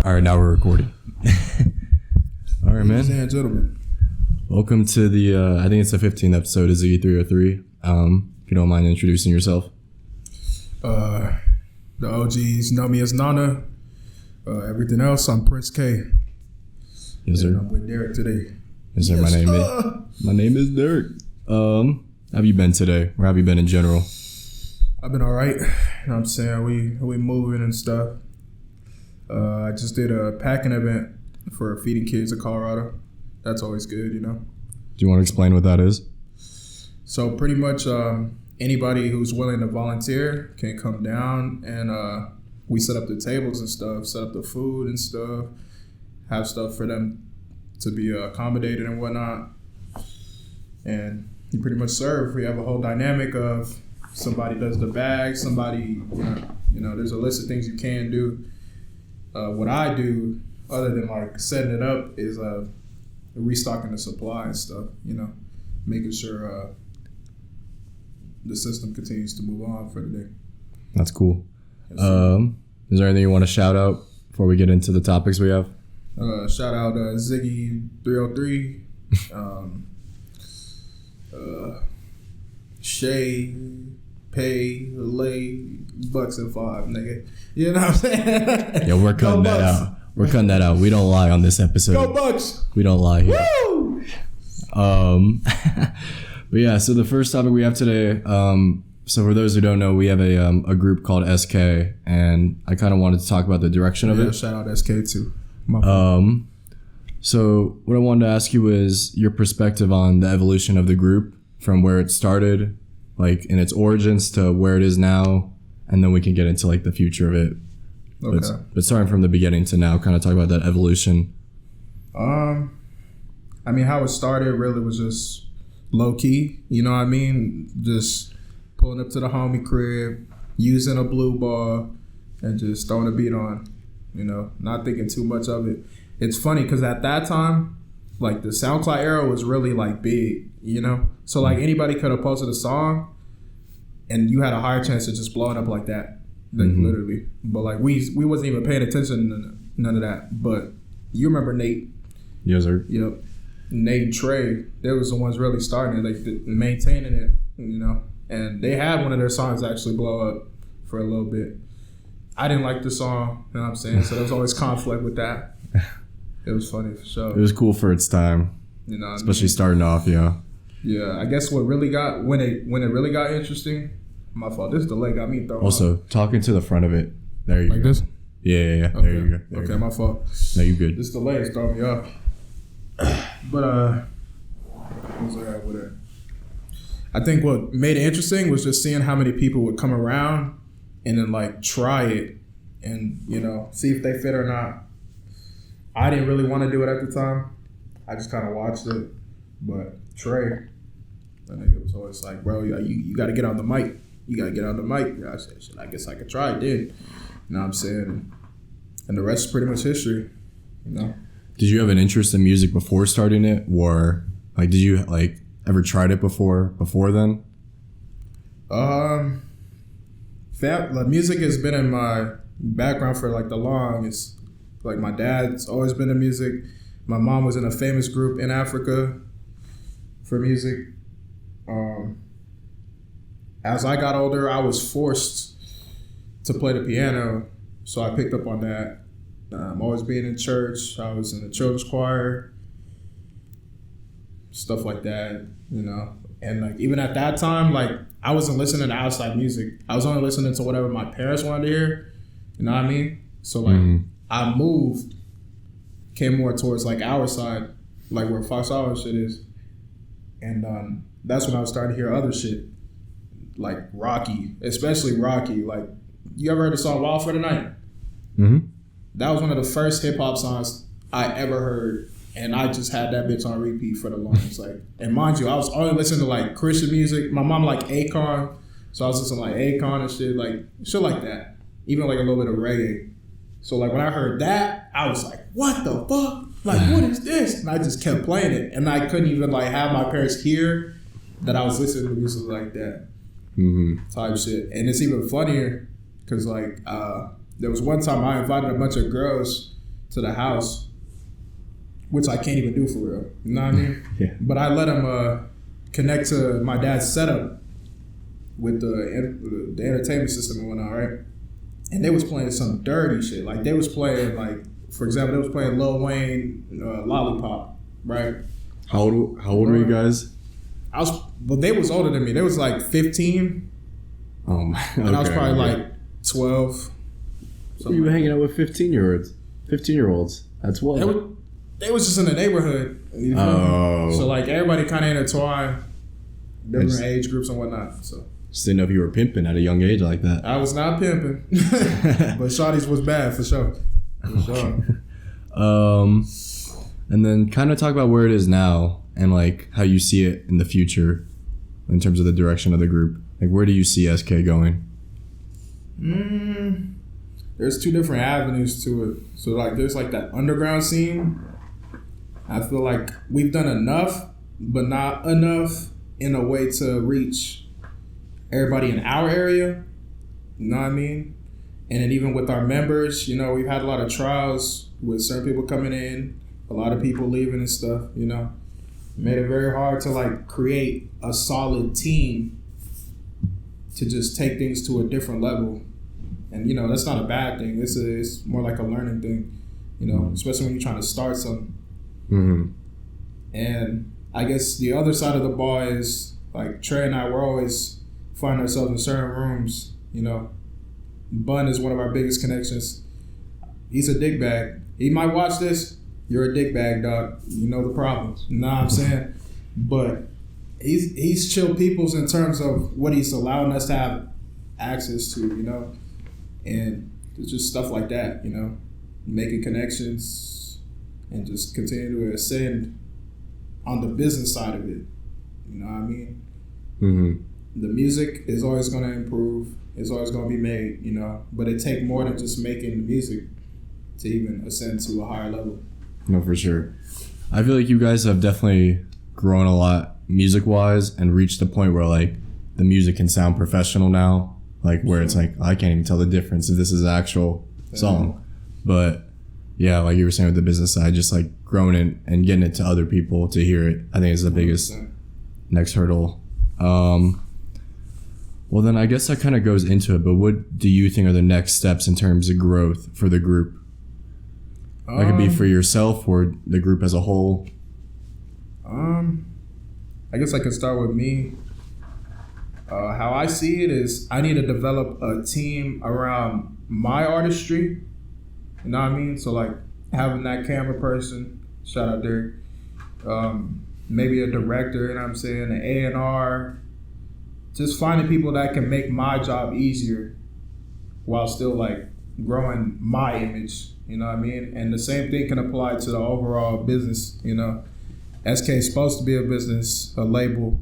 All right, now we're recording. All right, man. Ladies and gentlemen, welcome to the, I think it's the 15th episode of Ziggy 303. If you don't mind introducing yourself. The OGs know me as Nana. Everything else, I'm Prince K. Yes, sir. And I'm with Derek today. Yes, sir. My name is Derek. How have you been today? Or have you been in general? I've been all right. You know what I'm saying? We moving and stuff. I just did a packing event for feeding kids in Colorado. That's always good, you know. Do you want to explain what that is? So pretty much anybody who's willing to volunteer can come down and we set up the tables and stuff, set up the food and stuff, have stuff for them to be accommodated and whatnot. And you pretty much serve. We have a whole dynamic of somebody does the bag, somebody, you know, there's a list of things you can do. What I do, other than like setting it up, is restocking the supply and stuff, you know, making sure the system continues to move on for the day. That's cool. Is there anything you want to shout out before we get into the topics we have? Shout out Ziggy 303, Shay, Pay, Lay, Bucks and 5, nigga. You know what I'm saying? Yeah, we're cutting that out. We're cutting that out. We don't lie on this episode. Go Bucks! We don't lie here. Woo! But yeah, so the first topic we have today, so for those who don't know, we have a group called SK, and I kind of wanted to talk about the direction of it. Shout out SK too. So what I wanted to ask you is your perspective on the evolution of the group from where it started, like in its origins, to where it is now, and then we can get into like the future of it. Okay. But starting from the beginning to now, kind of talk about that evolution. I mean, how it started really was just low key, you know what I mean? Just pulling up to the homie crib, using a blue ball, and just throwing a beat on, you know, not thinking too much of it. It's funny because at that time, like the SoundCloud era was really like big, you know? So like anybody could have posted a song and you had a higher chance of just blowing up like that, like literally. But like we wasn't even paying attention to none of that. But you remember Nate? Yes, sir. Yep. Nate and Trey, they was the ones really starting it, like maintaining it, you know? And they had one of their songs actually blow up for a little bit. I didn't like the song, you know what I'm saying? So there was always conflict with that. It was funny for sure. It was cool for its time, you know, especially starting off. Yeah. Yeah, I guess what really got when it really got interesting. My fault. This delay got me thrown. Also, talking to the front of it. There you go. Like this? Yeah. Okay. There you go. There okay, you go. My fault. No, you good. This delay is throwing me off. But what was I at with it? I think what made it interesting was just seeing how many people would come around and then like try it and, you know, see if they fit or not. I didn't really want to do it at the time. I just kind of watched it. But Trey, I think it was always like, bro, you got to get on the mic. You got to get on the mic. I said, shit, I guess I could try it then. You know what I'm saying? And the rest is pretty much history, you know? Did you have an interest in music before starting it? Or like, did you like ever tried it before then? Like, music has been in my background for like the longest. Like my dad's always been in music. My mom was in a famous group in Africa for music. As I got older, I was forced to play the piano, so I picked up on that. Always being in church, I was in the children's choir, stuff like that, you know. And like even at that time, like I wasn't listening to outside music. I was only listening to whatever my parents wanted to hear. You know what I mean? So like I moved, came more towards like our side, like where Fox Hour shit is. And that's when I was starting to hear other shit, like Rocky, especially Rocky. Like, you ever heard the song Wild for the Night? Mm-hmm. That was one of the first hip hop songs I ever heard. And I just had that bitch on repeat for the longest. Like, and mind you, I was only listening to like Christian music. My mom liked Akon, so I was listening to like Akon and shit like that. Even like a little bit of reggae. So like when I heard that, I was like, what the fuck? Like, what is this? And I just kept playing it. And I couldn't even like have my parents hear that I was listening to music like that. Type shit. And it's even funnier because like there was one time I invited a bunch of girls to the house, which I can't even do for real. You know what I mean? Yeah. But I let him connect to my dad's setup with the entertainment system and whatnot, right? And they was playing some dirty shit. Like they was playing for example, they was playing Lil Wayne, Lollipop, right? How old were you guys? Well, they was older than me. They was like 15. Oh my. Okay, and I was probably like 12. You were hanging out with 15-year-olds. 15-year-olds. That's what. They was just in the neighborhood. You know? So like everybody kind of intertwined, different age groups and whatnot. So just didn't know if you were pimping at a young age like that. I was not pimping, but shawty's was bad for sure. And then kind of talk about where it is now and like how you see it in the future in terms of the direction of the group. Like where do you see SK going? There's two different avenues to it. So like there's like that underground scene. I feel like we've done enough, but not enough in a way to reach everybody in our area. You know what I mean? And then even with our members, you know, we've had a lot of trials with certain people coming in, a lot of people leaving and stuff, you know. Made it very hard to like create a solid team to just take things to a different level. And, you know, that's not a bad thing. It's more like a learning thing, you know, especially when you're trying to start something. Mm-hmm. And I guess the other side of the ball is like Trey and I, we're always find ourselves in certain rooms, you know. Bun is one of our biggest connections. He's a dick bag. He might watch this. You're a dick bag, dog. You know the problems. You know what I'm saying? But he's chill peoples in terms of what he's allowing us to have access to, you know. And it's just stuff like that, you know. Making connections and just continue to ascend on the business side of it. You know what I mean? Mm-hmm. The music is always going to improve. It's always going to be made, you know. But it takes more than just making the music to even ascend to a higher level. No, for sure. I feel like you guys have definitely grown a lot music-wise and reached the point where, like, the music can sound professional now. Like, where it's like, I can't even tell the difference if this is an actual song. But, yeah, like you were saying with the business side, just, like, growing it and getting it to other people to hear it, I think is the biggest 100%. Next hurdle. Well, then I guess that kind of goes into it, but what do you think are the next steps in terms of growth for the group? That could be for yourself or the group as a whole. I guess I can start with me. How I see it is I need to develop a team around my artistry. You know what I mean? So like having that camera person, shout out there. Maybe a director, you know what I'm saying, an A&R. Just finding people that can make my job easier while still like growing my image, you know what I mean? And the same thing can apply to the overall business, you know. SK is supposed to be a business, a label.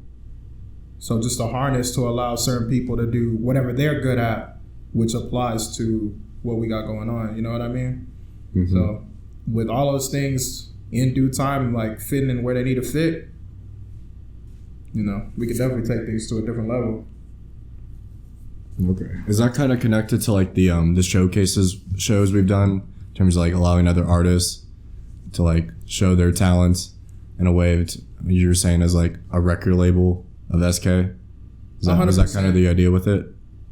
So just a harness to allow certain people to do whatever they're good at, which applies to what we got going on, you know what I mean? Mm-hmm. So with all those things in due time, like fitting in where they need to fit, you know, we could definitely take things to a different level. Okay. Is that kind of connected to like the shows we've done in terms of like allowing other artists to like show their talents in a way you were saying as like a record label of SK? Is that kind of the idea with it?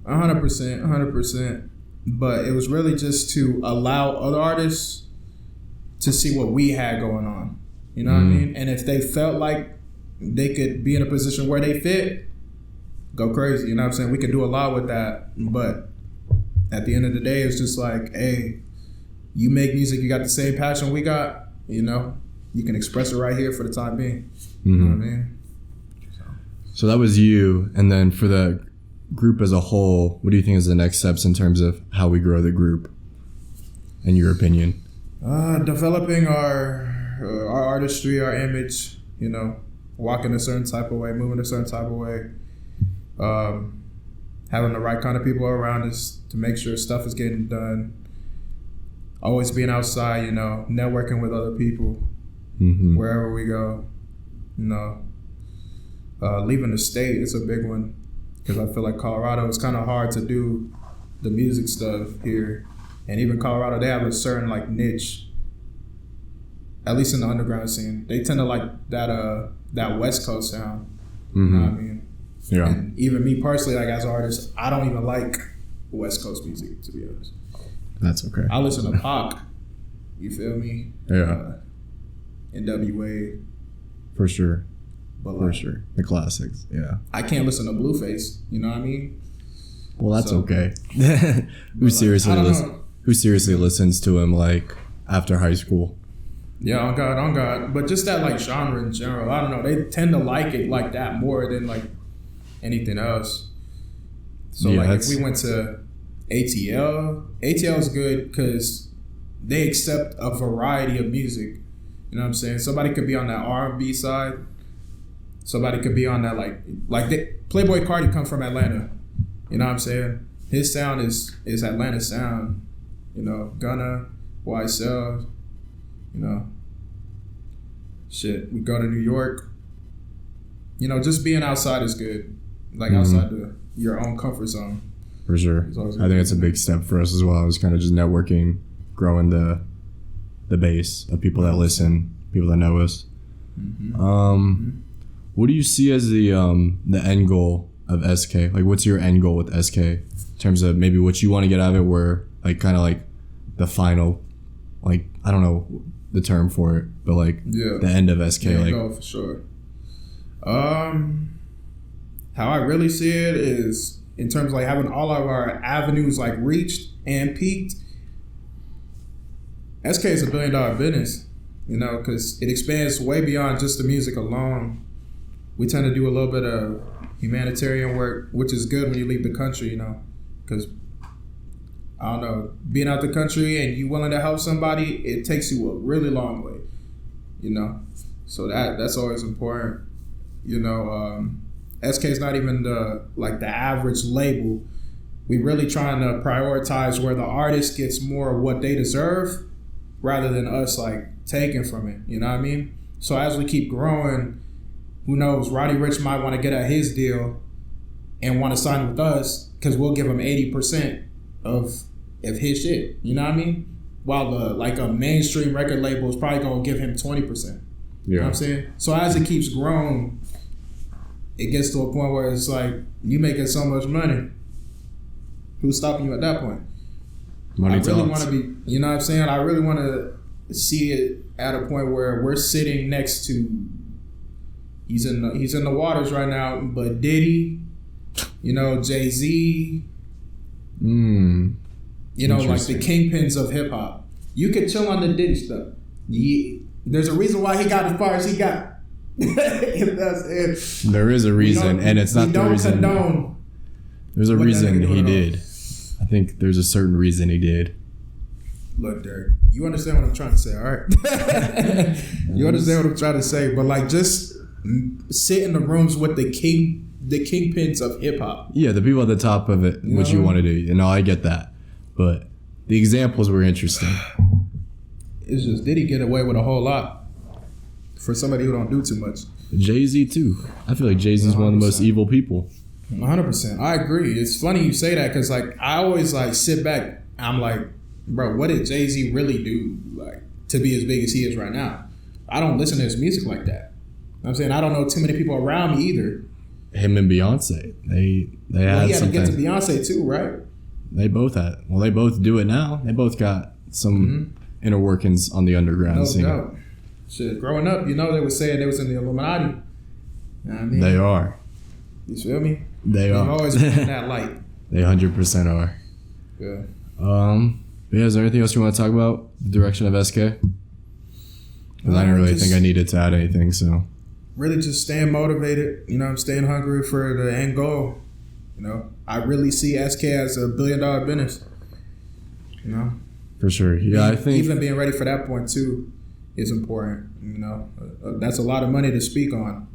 100%. But it was really just to allow other artists to see what we had going on. You know what I mean? And if they felt like they could be in a position where they fit, go crazy. You know what I'm saying? We could do a lot with that. But at the end of the day, it's just like, hey, you make music, you got the same passion we got, you know? You can express it right here for the time being. You know what I mean? So that was you. And then for the group as a whole, what do you think is the next steps in terms of how we grow the group, in your opinion? Developing our artistry, our image, you know, walking a certain type of way, moving a certain type of way, having the right kind of people around us to make sure stuff is getting done, always being outside, you know, networking with other people, wherever we go, you know, leaving the state is a big one, because I feel like Colorado is kind of hard to do the music stuff here. And even Colorado, they have a certain like niche at least in the underground scene, they tend to like that West Coast sound. You know what I mean? Yeah. And even me personally, like as an artist, I don't even like West Coast music, to be honest. That's okay. I listen to Pac. You feel me? Yeah. NWA. For sure. But For sure. The classics. Yeah. I can't listen to Blueface. You know what I mean? Well, that's So, okay. Like, Who seriously listens to him like after high school? Yeah, on God. But just that like genre in general, I don't know. They tend to like it like that more than like anything else. So Yeah, like if we went to ATL is good because they accept a variety of music. You know what I'm saying? Somebody could be on that R&B side. Somebody could be on that Playboi Carti comes from Atlanta. You know what I'm saying? His sound is Atlanta sound. You know, Gunna, YSL. You know, shit. We go to New York. You know, just being outside is good. Like outside your own comfort zone. For sure. I think it's a big step for us as well. It's kind of just networking, growing the base of people that listen, people that know us. What do you see as the end goal of SK? Like, what's your end goal with SK in terms of maybe what you want to get out of it? Where like kind of like the final, like I don't know the term for it, but like the end of SK. Like, go for sure. How I really see it is in terms of like having all of our avenues like reached and peaked. SK is $1 billion business, you know, because it expands way beyond just the music alone. We tend to do a little bit of humanitarian work, which is good when you leave the country, you know, because I don't know, being out the country and you willing to help somebody, it takes you a really long way, you know. So that's always important, you know. SK is not even the average label. We really trying to prioritize where the artist gets more of what they deserve, rather than us like taking from it. You know what I mean? So as we keep growing, who knows? Roddy Ricch might want to get at his deal and want to sign with us because we'll give him 80% of his shit. You know what I mean? While a mainstream record label is probably gonna give him 20%. You know what I'm saying? So as it keeps growing, it gets to a point where it's like you making so much money. Who's stopping you at that point? Money I really talks. want to be, you know what I'm saying? I really want to see it at a point where we're sitting next to, he's in the waters right now, but Diddy, you know, Jay-Z, you know, like the kingpins of hip hop. You could chill on the Diddy stuff. There's a reason why he got as far as he got. There is a reason, and it's not the reason. There's a reason he did. I think there's a certain reason he did. Look, Derek, you understand what I'm trying to say, all right? You understand what I'm trying to say, but like just sit in the rooms with the kingpins of hip hop. Yeah, the people at the top of it, what you want to do. You know, I get that, but the examples were interesting. It's just, did he get away with a whole lot for somebody who don't do too much? Jay-Z too. I feel like Jay-Z's one of the most evil people. 100%. I agree. It's funny you say that because like I always like sit back. I'm like, bro, what did Jay-Z really do like to be as big as he is right now? I don't listen to his music like that. I'm saying I don't know too many people around me either. Him and Beyonce, they had he had something. to get to Beyonce too, right? They both had. Well, they both do it now. They both got some inner workings on the underground scene. No doubt. Shit, growing up, you know, they were saying they was in the Illuminati. You know what I mean? They are. You feel me? They've always been in that light. They 100% are. Yeah. Yeah, is there anything else you want to talk about? The direction of SK? Because I didn't really think I needed to add anything, so. Really just staying motivated. You know, I'm staying hungry for the end goal. You know, I really see SK as $1 billion business. You know? For sure. Yeah, I think. Even being ready for that point, too, is important. You know, that's a lot of money to speak on.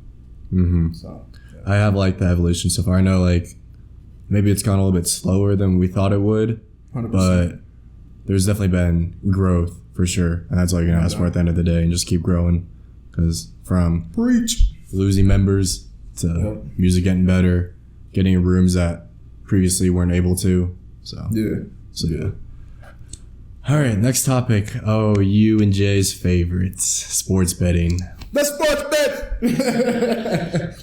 Mm-hmm. So. I have liked the evolution so far. I know, like, maybe it's gone a little bit slower than we thought it would, 100%. but there's definitely been growth for sure, and that's all you can ask for at the end of the day, and just keep growing. Because from losing members to music getting better, getting in rooms that previously weren't able to, so yeah. All right, next topic. Oh, you and Jay's favorites, sports betting. The sports bet.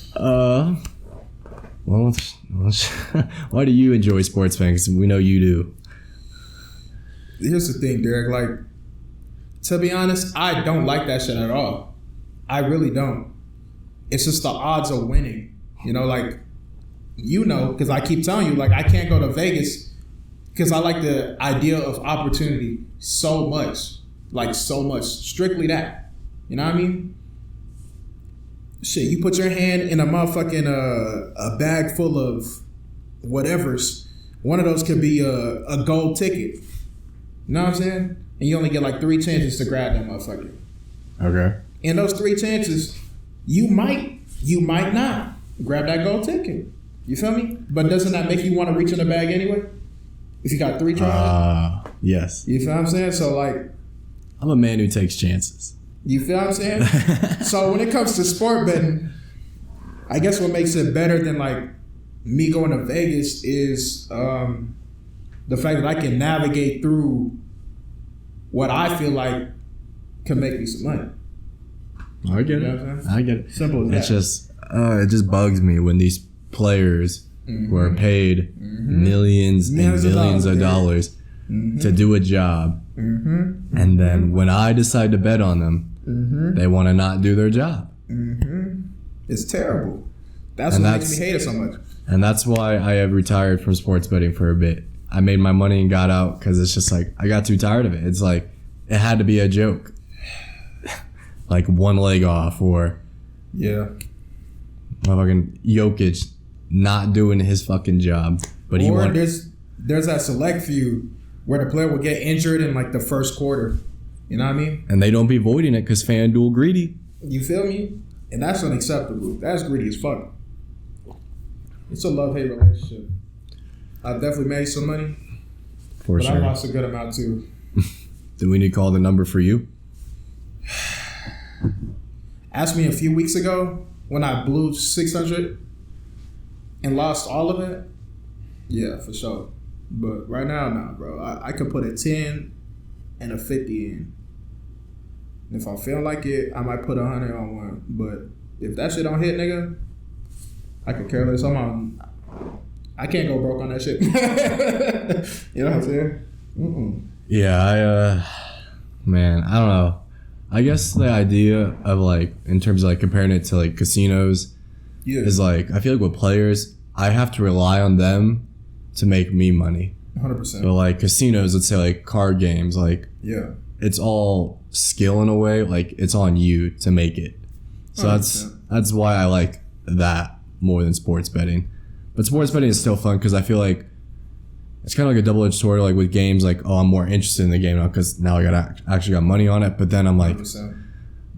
Well, why do you enjoy sports betting? 'Cause we know you do. Here's the thing, Derek. Like, to be honest, I don't like that shit at all. I really don't. It's just the odds of winning. You know, like, because I keep telling you, like, I can't go to Vegas because I like the idea of opportunity so much. Like, so much. Strictly that. You know what I mean? Shit, you put your hand in a motherfucking a bag full of whatever's. One of those could be a gold ticket. You know what I'm saying? And you only get like 3 chances to grab that motherfucker. Okay. In those 3 chances, you might not grab that gold ticket. You feel me? But doesn't that make you want to reach in the bag anyway? If you got 3 tries? Yes. You feel what I'm saying? So like, I'm a man who takes chances. you feel what I'm saying? So when it comes to sport betting, I guess what makes it better than like me going to Vegas is the fact that I can navigate through what I feel like can make me some money. I get You know it. what I'm saying? I get it. Simple as that. It just bugs me when these players who are paid millions and millions of dollars to do a job, and then when I decide to bet on them, they want to not do their job. It's terrible. That's And what that's- makes me hate it so much. And that's why I have retired from sports betting for a bit. I made my money and got out because it's just like I got too tired of it. It's like it had to be a joke, like one leg off or Yeah. motherfucking Jokic not doing his fucking job, but he Or won. there's that select few where the player will get injured in like the first quarter. You know what I mean? And they don't be voiding it because FanDuel greedy. You feel me? And that's unacceptable. That's greedy as fuck. It's a love-hate relationship. I definitely made some money, For but I sure. lost a good amount too. Do we need to call the number for you? Asked me a few weeks ago when I blew 600 and lost all of it. Yeah, for sure. But right now, nah, bro. I could put a 10 and a 50 in. And if I feel like it, I might put 100 on one. But if that shit don't hit, nigga, I could care less. I can't go broke on that shit. You know what I'm saying? Yeah, man, I don't know. I guess the idea of like, in terms of like comparing it to like casinos Yeah. is like, I feel like with players, I have to rely on them to make me money. 100%. But like casinos, let's say like card games, like Yeah. it's all skill in a way. Like it's on you to make it. So 100%. that's why I like that more than sports betting. But sports betting is still fun because I feel like it's kind of like a double-edged sword. Like with games, like I'm more interested in the game now because now I actually got money on it. But then I'm like, 100%.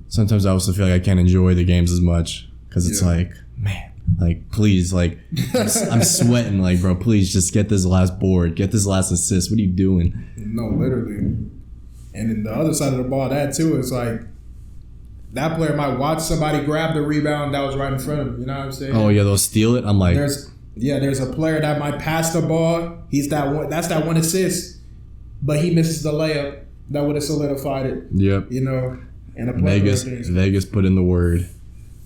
sometimes I also feel like I can't enjoy the games as much because it's Yeah. like, man, like please, like I'm sweating, like bro, please just get this last board, get this last assist. What are you doing? No, literally. And then the other side of the ball, that too, is like that player might watch somebody grab the rebound that was right in front of him. You know what I'm saying? Oh yeah, they'll steal it. I'm like, There's a player that might pass the ball. He's that one. That's that one assist, but he misses the layup that would have solidified it. yep. You know, and a plethora of things. Vegas put in the word.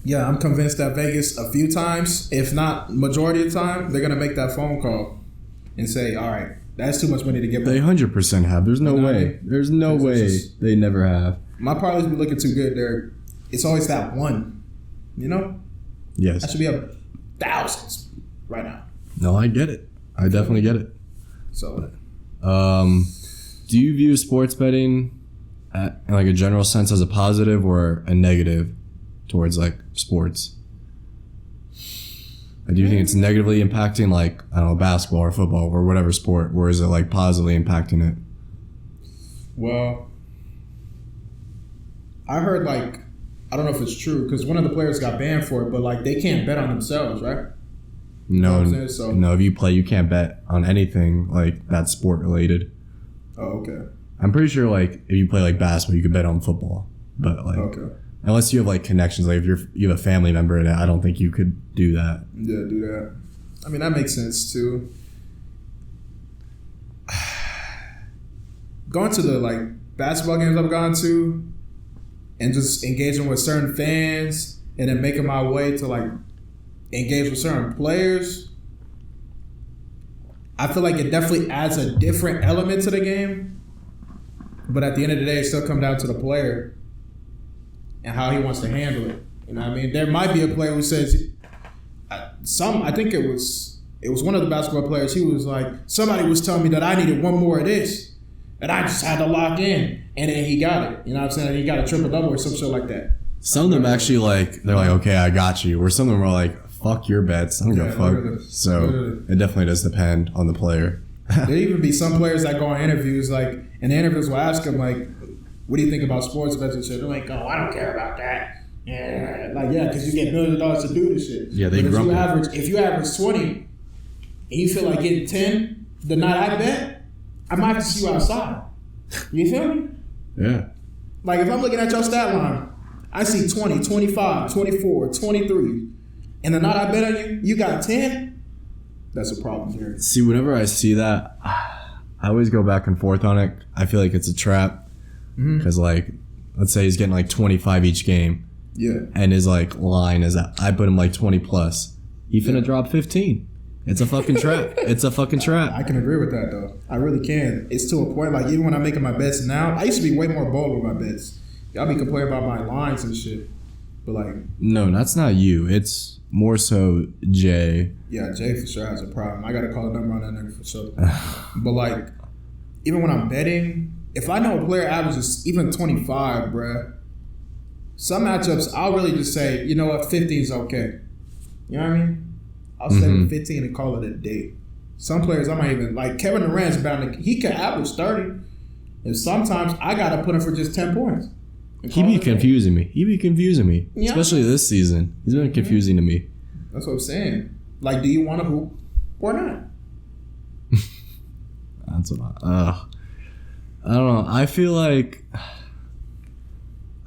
Yeah, I'm convinced that Vegas a few times, if not majority of the time, they're gonna make that phone call and say, "All right, that's too much money to get." They 100% have. There's no You know what I way. mean? There's no It's way just- they never have. My parlays be looking too good there. It's always that one. You know, I Yes. should be up thousands right now. No, I get it. I definitely get it. So Do you view sports betting in like a general sense as a positive or a negative towards like sports? Like, do you think it's negatively impacting like, I don't know, basketball or football or whatever sport, or is it like positively impacting it? well, I heard like I don't know if it's true because one of the players got banned for it, but like they can't bet on themselves, right? No, what I'm saying? So- no. If you play, you can't bet on anything like that's sport related. Oh, okay. I'm pretty sure like if you play like basketball, you could bet on football, but like Okay. unless you have like connections, like if you have a family member in it, I don't think you could do that. Yeah, do that. I mean, that makes sense too. going to the like basketball games I've gone to, and just engaging with certain fans, and then making my way to like engage with certain players, I feel like it definitely adds a different element to the game. But at the end of the day, it still comes down to the player and how he wants to handle it. You know what I mean? There might be a player who says, I think it was one of the basketball players. He was like, somebody was telling me that I needed one more of this, and I just had to lock in, and then he got it. You know what I'm saying? He got a triple double or some shit like that. Some of them actually like they're like, okay, I got you. Or some of them are like, fuck your bets. I don't give a fuck. So it definitely does depend on the player. There even be some players that go on interviews, like, and the interviewers will ask them, like, what do you think about sports bets and shit? They're like, oh, I don't care about that. Yeah, like, yeah, because you get millions of dollars to do this shit. Yeah, they grumpy. If you average 20 and you feel like getting 10 the night I bet, I might have to see you outside. You feel me? Yeah. Like, if I'm looking at your stat line, I see 20, 25, 24, 23, and the night I bet on you, you got 10, that's a problem here. See, whenever I see that, I always go back and forth on it. I feel like it's a trap. Because, like, let's say he's getting like 25 each game. Yeah. And his like line is that I put him like 20 plus. He finna drop 15. It's a fucking trap. It's a fucking trap. I can agree with that though. I really can. It's to a point like even when I'm making my bets now, I used to be way more bold with my bets. Y'all be complaining about my lines and shit. But like, no, that's not you. It's more so Jay. Yeah, Jay for sure has a problem. I gotta call a number on that nigga for sure. But like, even when I'm betting, if I know a player averages even 25, bruh, some matchups, I'll really just say, you know what, 15 is okay. You know what I mean? I'll say 15 and call it a day. Some players, I might even, like Kevin Durant's bound to, he could average 30. And sometimes I got to put him for just 10 points. He be confusing me. Yeah. Especially this season. He's been confusing to me. That's what I'm saying. Like, do you want to hoop or not? That's what I don't know. I feel like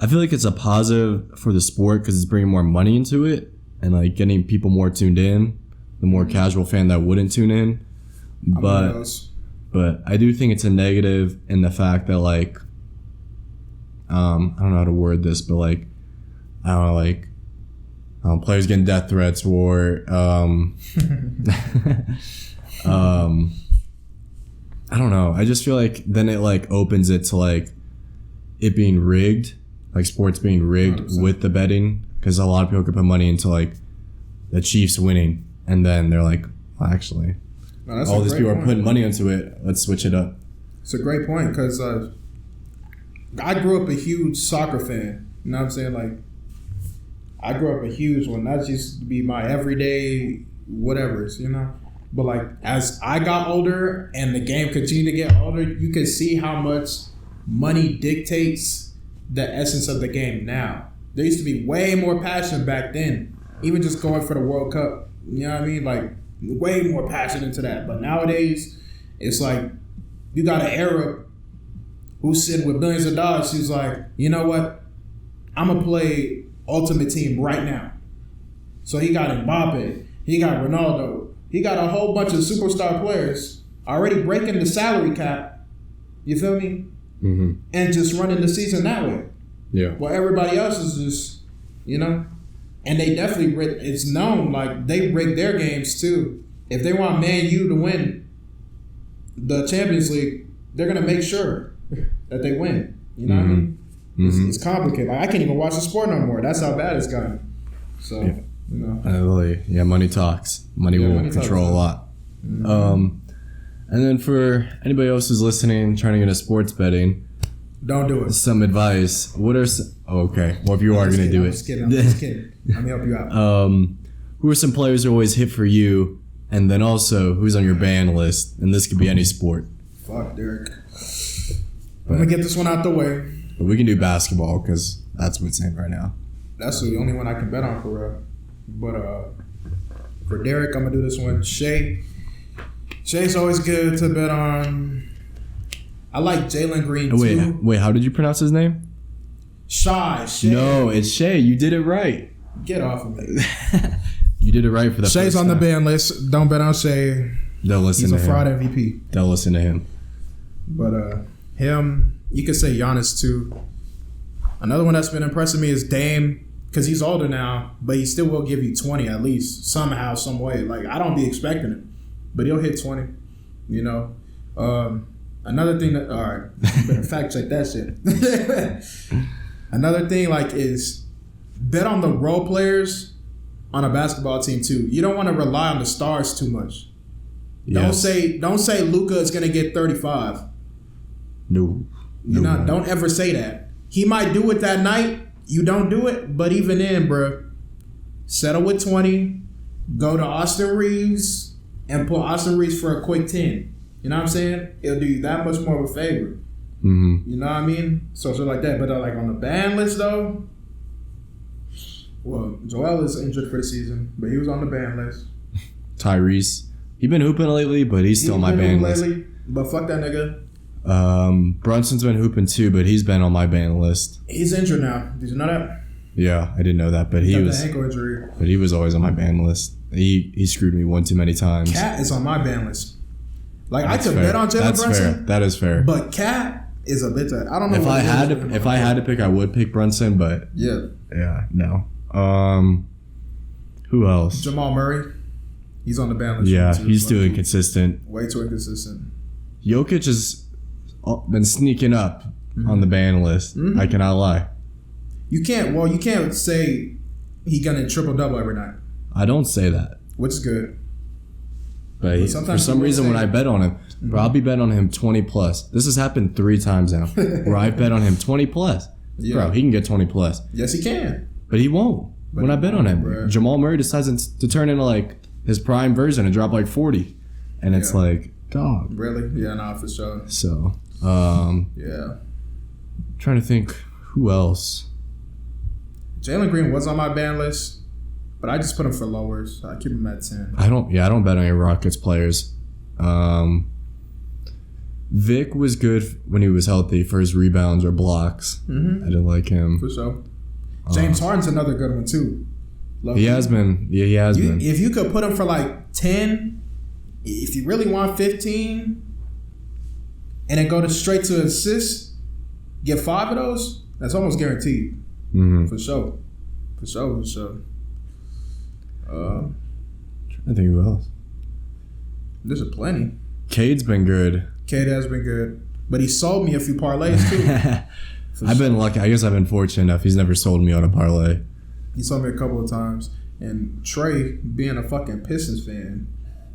it's a positive for the sport because it's bringing more money into it and like getting people more tuned in. The more casual fan that wouldn't tune in, but I do think it's a negative in the fact that like I don't know how to word this, but like I don't know, like players getting death threats or I don't know. I just feel like then it like opens it to like it being rigged, like sports being rigged 100%. With the betting, because a lot of people could put money into like the Chiefs winning, and then they're like, well, actually, all these people are putting money into it. Let's switch it up. It's a great point because I grew up a huge soccer fan. You know what I'm saying? Like, I grew up a huge one. That used to be my everyday whatevers, you know? But like, as I got older and the game continued to get older, you could see how much money dictates the essence of the game now. There used to be way more passion back then, even just going for the World Cup. You know what I mean? Like, way more passion into that. But nowadays, it's like, you got an Arab who's sitting with billions of dollars. He's like, you know what? I'm going to play Ultimate Team right now. So he got Mbappe. He got Ronaldo. He got a whole bunch of superstar players already breaking the salary cap. You feel me? Mm-hmm. And just running the season that way. Yeah. Well, everybody else is just, you know, and they definitely, it's known, like, they rig their games too. If they want Man U to win the Champions League, they're going to make sure that they win. You know what I mean? Mm-hmm. It's complicated. Like, I can't even watch the sport no more. That's how bad it's gotten. So, yeah. You know. Money talks. Money will control a lot. Mm-hmm. And then for anybody else who's listening, trying to get into sports betting, don't do it. Some advice. What are okay. Well, if you are going to do it. I'm just kidding. Let me help you out. Who are some players who always hit for you? And then also, who's on your ban list? And this could be any sport. Fuck, Derek. I'm going to get this one out the way. But we can do basketball because that's what's in right now. That's the only one I can bet on for real. But for Derek, I'm going to do this one. Shay's always good to bet on. I like Jalen Green too. Wait, how did you pronounce his name? Shay. No, it's Shay. You did it right. Get off of me. You did it right for the Shay's on the ban list. Don't bet on Shay. They'll listen to him. He's a fraud MVP. They'll listen to him. But Him. You could say Giannis too. Another one that's been impressing me is Dame, because he's older now, but he still will give you 20 at least, somehow, some way. Like, I don't be expecting it, but he'll hit 20, you know. Another thing that, all right, you better fact check that shit. Another thing, like, is bet on the role players on a basketball team too. You don't want to rely on the stars too much. Yes. Don't say Luka is gonna get 35. No. Don't ever say that. He might do it that night. You don't do it, but even then, bro, settle with 20. Go to Austin Reeves and put Austin Reeves for a quick 10. You know what I'm saying? It'll do you that much more of a favor. Mm-hmm. You know what I mean? So like that. But like on the ban list though, well, Joel is injured for the season, but he was on the ban list. Tyrese, he been hooping lately, but he's still on my ban list. Lately, but fuck that nigga. Brunson's been hooping too, but he's been on my ban list. He's injured now. Did you know that? Yeah, I didn't know that, but he was an ankle injury. But he was always on my ban list. He screwed me one too many times. Cat is on my ban list. Like, I could bet on Jalen Brunson. Fair. That is fair. But Cat is a bitch. I don't know. If I had to pick, I would pick Brunson. But yeah, no. Who else? Jamal Murray. He's on the ban list. Yeah, he's too inconsistent. Way too inconsistent. Jokic has been sneaking up on the ban list. Mm-hmm. I cannot lie. You can't say he gonna triple double every night. I don't say that. Which is good. But for some reason, when I bet on him, bro, I'll be betting on him 20 plus. This has happened 3 times now, where I bet on him 20 plus. Yeah. Bro, he can get 20 plus. Yes, he can. But he won't. When I bet on him, bro. Jamal Murray decides to turn into like his prime version and drop like 40, and it's like, dog. Really? Yeah, nah, for sure. So, yeah. Trying to think who else. Jalen Green was on my ban list. But I just put him for lowers. I keep him at 10. I don't bet on any Rockets players. Vic was good when he was healthy for his rebounds or blocks. Mm-hmm. I didn't like him. For sure. James Harden's another good one too. He has been. Yeah, he has been. If you could put him for like 10, if you really want 15, and then go straight to assists, get 5 of those, that's almost guaranteed. Mm-hmm. For sure. Trying to think who else. There's a plenty. Cade's been good. Cade has been good, but he sold me a few parlays too. I've been lucky. I guess I've been fortunate enough. He's never sold me on a parlay. He sold me a couple of times. And Trey, being a fucking Pistons fan,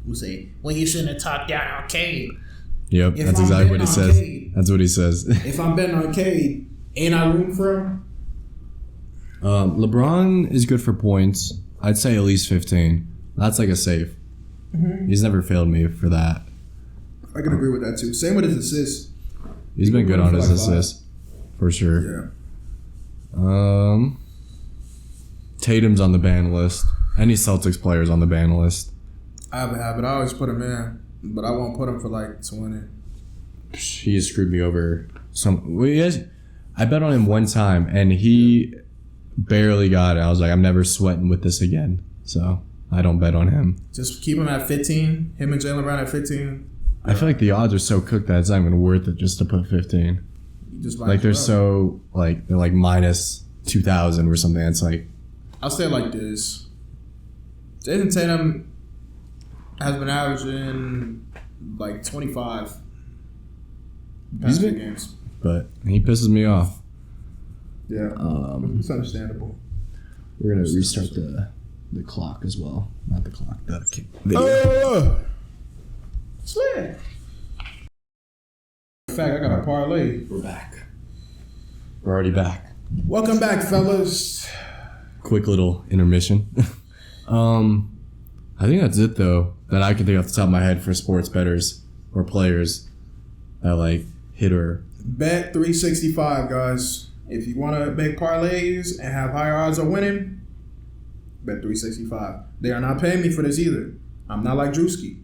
will say, "Well, you shouldn't have talked down on Cade." Yep, that's exactly what he says. That's what he says. If I'm betting on Cade, ain't I rooting for him? LeBron is good for points. I'd say at least 15. That's like a safe. Mm-hmm. He's never failed me for that. I can agree with that too. Same with his assists. He's been good on his assists. For sure. Yeah. Tatum's on the ban list. Any Celtics players on the ban list. I have a habit. I always put him in, but I won't put him for like 20. He has screwed me over. I bet on him one time, and he barely got it. I was like, I'm never sweating with this again. So I don't bet on him. Just keep him at 15. Him and Jalen Brown at 15. I feel like the odds are so cooked that it's not even worth it just to put 15. Like they're so like they're like minus 2,000 or something. It's like I'll say it like this: Jason Tatum has been averaging like 25 past few games, but he pisses me off. Yeah, it's understandable. We're gonna restart the clock as well, not the clock. The video. Swear. In fact, I got a parlay. We're back. We're already back. Welcome back, fellas. Quick little intermission. I think that's it though. That I can think off the top of my head for sports bettors or players that like hit or Bet 365, guys. If you want to make parlays and have higher odds of winning, Bet 365. They are not paying me for this either. I'm not like Drewski.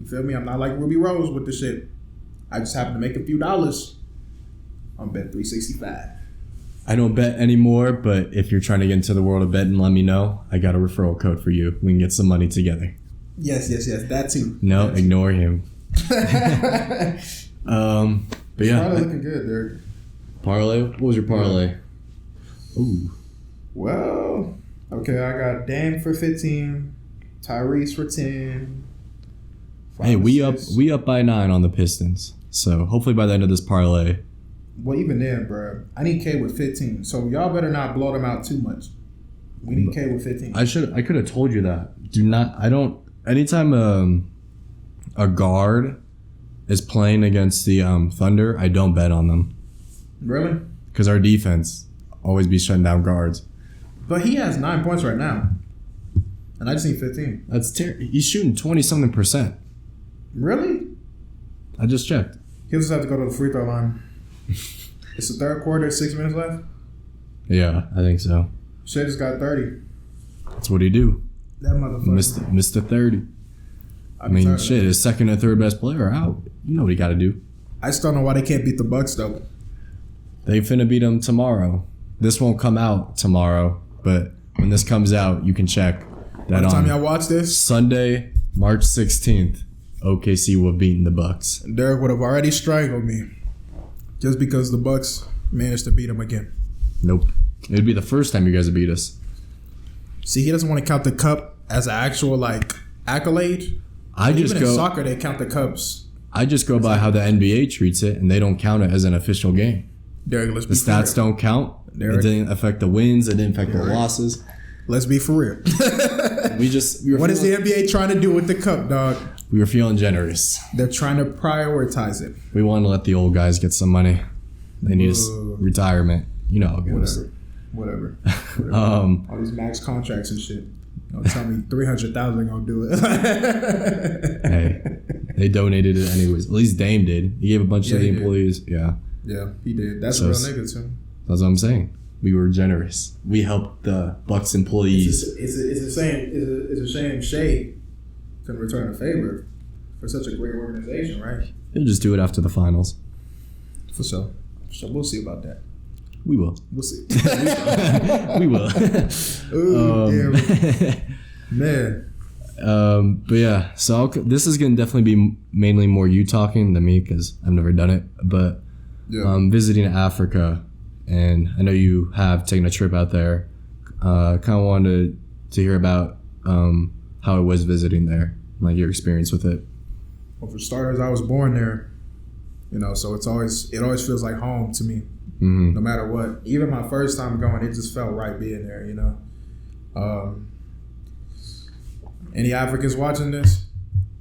You feel me? I'm not like Ruby Rose with the shit. I just happen to make a few dollars on Bet 365. I don't bet anymore, but if you're trying to get into the world of betting, let me know. I got a referral code for you. We can get some money together. Yes. That too. No, ignore him. But yeah, Parlay looking good, Derek. parlay. What was your parlay? Ooh, Well, okay, I got Dame for 15, Tyrese for 10. hey, we up by 9 on the Pistons. So hopefully by the end of this parlay, Well, even then, bro, I need K with 15. So y'all better not blow them out too much. We need K with 15. I could have told you that. Do not. I don't. Anytime a guard is playing against the Thunder, I don't bet on them Really? because our defense always be shutting down guards. But he has 9 points right now. And I just need 15. That's he's shooting 20-something%. Really? I just checked. He'll just have to go to the free throw line. It's the third quarter, 6 minutes left. Yeah, I think so. Shea just got 30. That's what he do. That motherfucker. Mr. 30. I mean, shit, his second and third best player are out. You know what he got to do. I just don't know why they can't beat the Bucks though. They finna beat them tomorrow. This won't come out tomorrow, but when this comes out, you can check that By the time on y'all watch this, Sunday, March 16th, OKC will have beaten the Bucks. Derek would have already strangled me just because the Bucks managed to beat him again. Nope. It'd be the first time you guys have beat us. See, he doesn't want to count the cup as an actual accolade. Even in soccer, they count the cups. I just go by how the NBA treats it, and they don't count it as an official game. Derek, let's be The stats for real. don't count. Derek. It didn't affect the wins. It didn't affect the losses. Let's be for real. What is the NBA trying to do with the cup, dog? We were feeling generous. They're trying to prioritize it. We wanted to let the old guys get some money. They need retirement. You know how it goes. Whatever. Um, All these max contracts and shit. Don't tell me 300,000 gonna do it. Hey, they donated it anyways. At least Dame did. He gave a bunch to the employees. Yeah, Yeah, he did. That's So a real it's- nigga too. that's what I'm saying. We were generous. We helped the Bucks employees. It's a shame Shea couldn't return a favor for such a great organization, right? He'll just do it after the finals. For sure. So we'll see about that. We will. We'll see. We will. Ooh, yeah, man. But yeah, so this is gonna definitely be mainly more you talking than me because I've never done it. But Yeah. visiting Africa, and I know you have taken a trip out there. Kind of wanted to hear about how it was visiting there, like your experience with it. Well, for starters, I was born there. So it always feels like home to me. Mm-hmm. No matter what. Even my first time going, it just felt right being there, Any Africans watching this?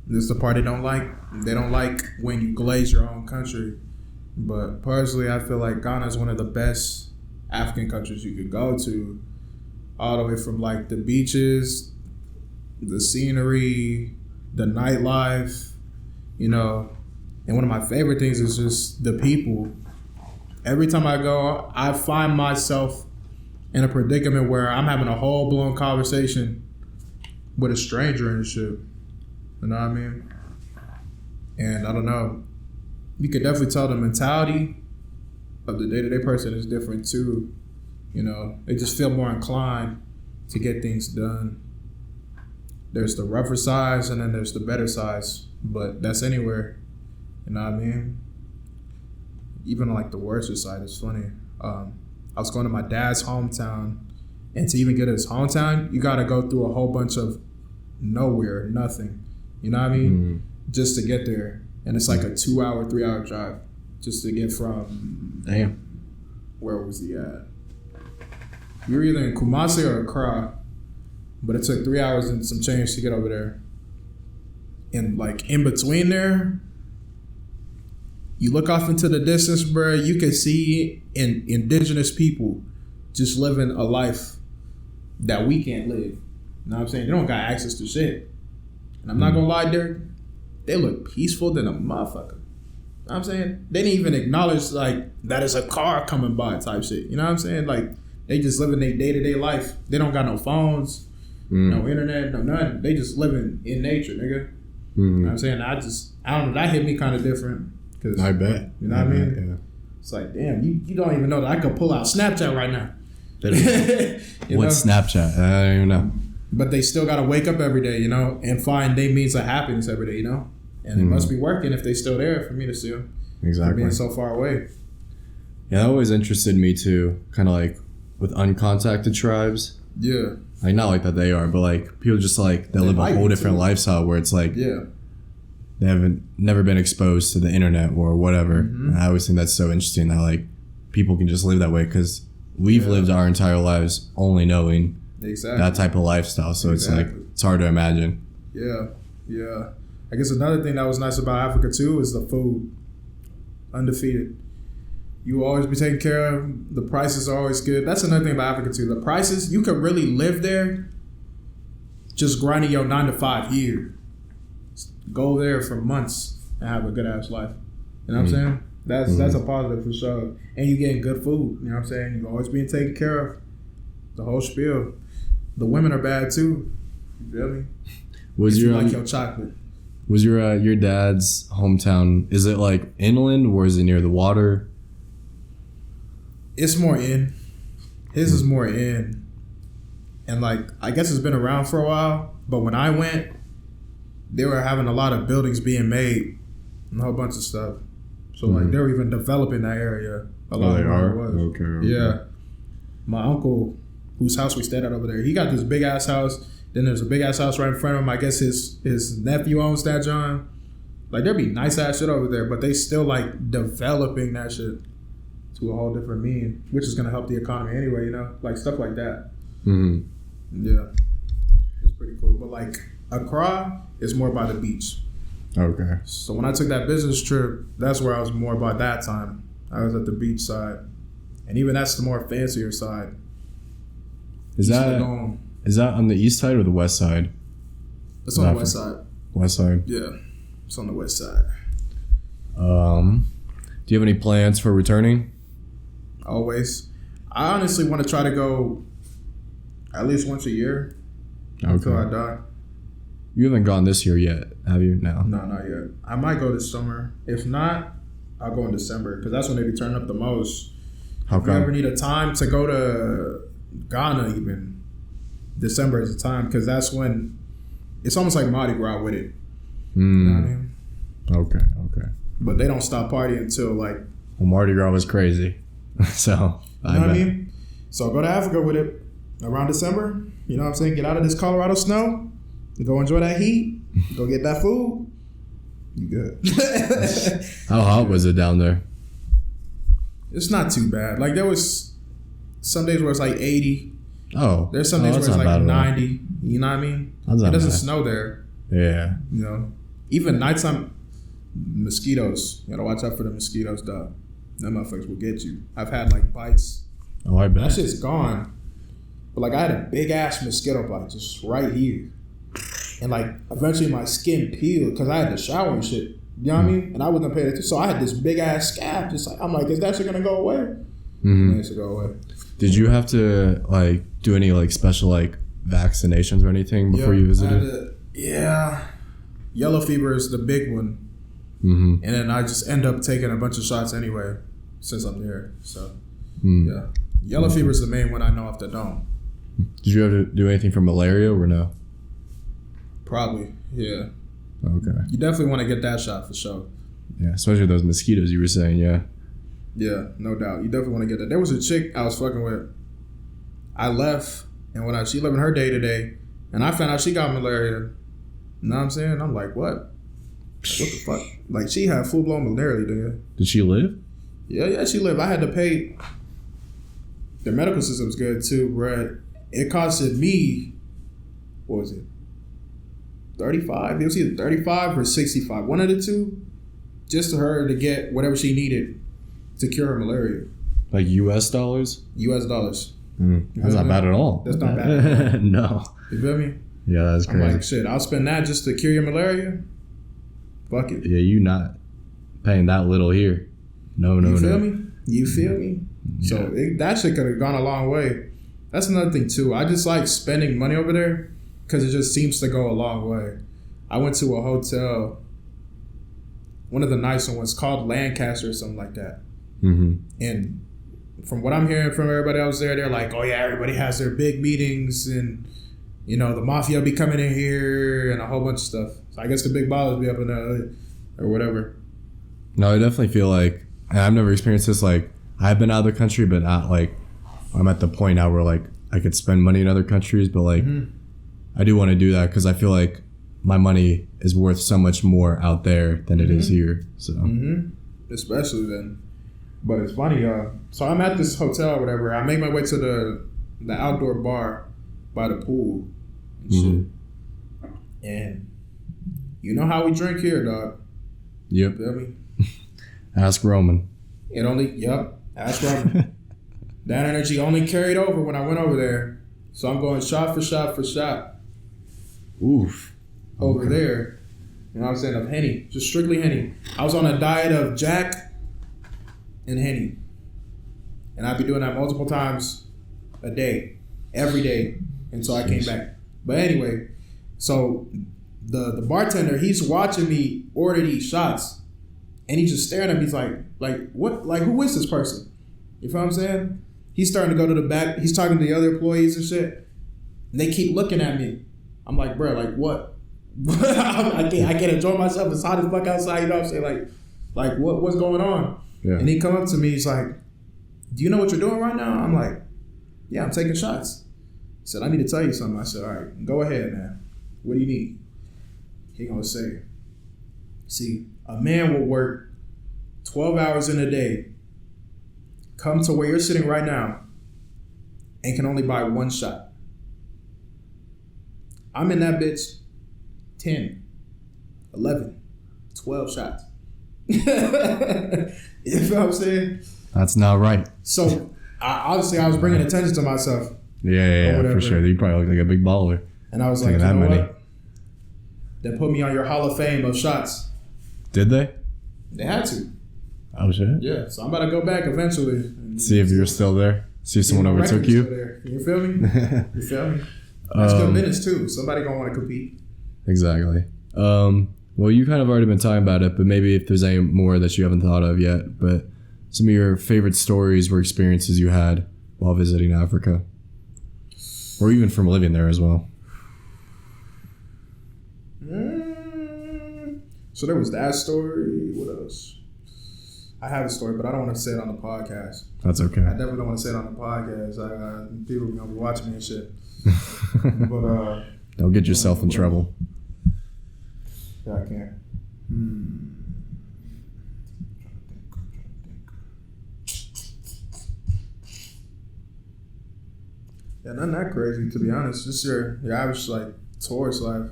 This is the part they don't like. They don't like when you glaze your own country. But personally, I feel like Ghana is one of the best African countries you could go to. All the way from like the beaches, the scenery, the nightlife, And one of my favorite things is just the people. Every time I go, I find myself in a predicament where I'm having a whole blown conversation with a stranger and shit. You know what I mean? And I don't know. You could definitely tell the mentality of the day-to-day person is different too. They just feel more inclined to get things done. There's the rougher sides and then there's the better sides. But that's anywhere. You know what I mean? Even like the worst side is funny. I was going to my dad's hometown, and to even get to his hometown, you got to go through a whole bunch of nowhere, nothing. You know what I mean? Mm-hmm. Just to get there, and it's like a 2-hour, 3-hour drive just to get from. Damn. Where was he at? We were either in Kumasi or Accra, but it took 3 hours and some change to get over there. And like in between there, you look off into the distance, bro, you can see indigenous people just living a life that we can't live. You know what I'm saying? They don't got access to shit. And I'm not gonna lie, Derek, they look peaceful than a motherfucker. You know what I'm saying? They didn't even acknowledge like that is a car coming by type shit. You know what I'm saying? Like they just living their day-to-day life. They don't got no phones, no internet, no nothing. They just living in nature, nigga. You know what I'm saying? I don't know, that hit me kind of different. I bet. You know what I mean? Yeah. It's like, damn, you don't even know that I could pull out Snapchat right now. What's Snapchat? I don't even know. But they still got to wake up every day, and find their means of happiness every day, And they must be working if they still there for me to see them. Exactly. Being so far away. Yeah, that always interested me too. Kind of like with uncontacted tribes. Yeah. Like not like that they are, but like people just like they live a whole different lifestyle where it's like they haven't never been exposed to the internet or whatever. And I always think that's so interesting that like people can just live that way because we've lived our entire lives only knowing that type of lifestyle. So it's like it's hard to imagine. Yeah, yeah. I guess another thing that was nice about Africa too is the food. Undefeated. You will always be taken care of. The prices are always good. That's another thing about Africa too. The prices, you could really live there just grinding your 9 to 5 here. Go there for months and have a good ass life. You know what I'm saying? That's a positive for sure. And you getting good food. You know what I'm saying? You always being taken care of. The whole spiel. The women are bad too. You feel me? Was your like your chocolate? Was your dad's hometown? Is it like inland or is it near the water? It's more in. His is more in. And like I guess it's been around for a while. But when I went, they were having a lot of buildings being made and a whole bunch of stuff. So like they were even developing that area a lot more. Okay. Yeah. My uncle, whose house we stayed at over there, he got this big ass house. Then there's a big ass house right in front of him. I guess his nephew owns that, John. Like there'd be nice ass shit over there, but they still like developing that shit to a whole different meaning, which is gonna help the economy anyway, you know? Like stuff like that. Yeah. It's pretty cool. But like Accra is more by the beach. Okay. So when I took that business trip, that's where I was more by that time. I was at the beach side. And even that's the more fancier side. Is that on the east side or the west side? It's on the west side. West side? Yeah. It's on the west side. Do you have any plans for returning? Always. I honestly want to try to go at least once a year until I die. You haven't gone this year yet, have you? No, not yet. I might go this summer. If not, I'll go in December because that's when they be turning up the most. How come? If you ever need a time to go to Ghana, even December is the time because that's when it's almost like Mardi Gras with it. You know what I mean? Okay. But they don't stop partying until like. Well, Mardi Gras was crazy, so you know what I mean. So go to Africa with it around December. You know what I'm saying? Get out of this Colorado snow. Go enjoy that heat. Go get that food. You good? How hot was it down there? It's not too bad. Like there was some days where it's like 80. Oh. There's some days where it's like 90. You know what I mean? It doesn't snow there. Yeah. You know? Even nighttime mosquitoes. You gotta watch out for the mosquitoes, dog. Them motherfuckers will get you. I've had like bites. Oh, I bet. That shit's gone. But like I had a big ass mosquito bite just right here. And like eventually my skin peeled because I had to shower and shit. You know what I mean? And I wasn't paying attention. So I had this big ass scab. Just like I'm like, is that shit gonna go away? It should go away. Did you have to like do any like special like vaccinations or anything before you visited? Yeah. Yellow fever is the big one. And then I just end up taking a bunch of shots anyway since I'm there. So yeah. Yellow fever is the main one I know off the dome. Did you have to do anything for malaria or no? Probably, yeah. Okay. You definitely want to get that shot for sure. Yeah, especially those mosquitoes you were saying, yeah. Yeah, no doubt. You definitely want to get that. There was a chick I was fucking with. I left, and when she living her day to day, and I found out she got malaria. You know what I'm saying? I'm like, what? Like, what the fuck? Like, she had full-blown malaria, dude. Did she live? Yeah, she lived. I had to pay. The medical system's good, too, bro. It costed me, what was it? 35? It was either 35 or 65. One of the two, just to her to get whatever she needed to cure her malaria. Like US dollars? US dollars. That's not bad at all. That's not bad at all. No. You feel me? Yeah, that's crazy. I'm like, shit, I'll spend that just to cure your malaria? Fuck it. Yeah, you not paying that little here. No. You feel me? You feel me? Yeah. So that shit could have gone a long way. That's another thing, too. I just like spending money over there because it just seems to go a long way. I went to a hotel, one of the nicer ones called Lancaster or something like that. And from what I'm hearing from everybody else there, they're like, oh yeah, everybody has their big meetings and, you know, the mafia be coming in here and a whole bunch of stuff. So I guess the big ballers be up in there or whatever. No, I definitely feel like, and I've never experienced this, like, I've been out of the country, but not like, I'm at the point now where like, I could spend money in other countries, but like, I do want to do that because I feel like my money is worth so much more out there than it is here. So, especially then. But it's funny, so I'm at this hotel or whatever. I make my way to the outdoor bar by the pool and shit. And you know how we drink here, dog. Yep. Feel me? Ask Roman. Ask Roman. That energy only carried over when I went over there. So I'm going shot for shot for shot. Oof. Over there. You know what I'm saying? Of Henny. Just strictly Henny. I was on a diet of Jack and Henny. And I'd be doing that multiple times a day. Every day. Until I came back. But anyway, so the bartender, he's watching me order these shots. And he's just staring at me. He's like, what? Like, who is this person? You feel what I'm saying? He's starting to go to the back. He's talking to the other employees and shit. And they keep looking at me. I'm like, bro, like, what? I can't enjoy myself. It's hot as fuck outside. You know what I'm saying? Like what's going on? Yeah. And he come up to me. He's like, do you know what you're doing right now? I'm like, yeah, I'm taking shots. He said, I need to tell you something. I said, all right, go ahead, man. What do you need? He gonna say, see, a man will work 12 hours in a day, come to where you're sitting right now, and can only buy one shot. I'm in that bitch 10, 11, 12 shots. You know what I'm saying? That's not right. So, obviously, I was bringing attention to myself. Yeah, for sure. You probably look like a big baller. And I was like, you know what? They put me on your Hall of Fame of shots. Did they? They had to. Oh, shit. Yeah, so I'm about to go back eventually. See if you're still there. See if someone overtook you. You feel me? You feel me? That's good minutes, too. Somebody going to want to compete. Exactly. Well, you kind of already been talking about it, but maybe if there's any more that you haven't thought of yet, but some of your favorite stories or experiences you had while visiting Africa, or even from living there as well. So there was that story. What else? I have a story, but I don't want to say it on the podcast. That's okay. I definitely don't want to say it on the podcast. People are going to be watching me and shit. But don't get yourself in trouble. Yeah, I can't. Yeah, nothing that crazy, to be honest. Just your average, like, tourist life.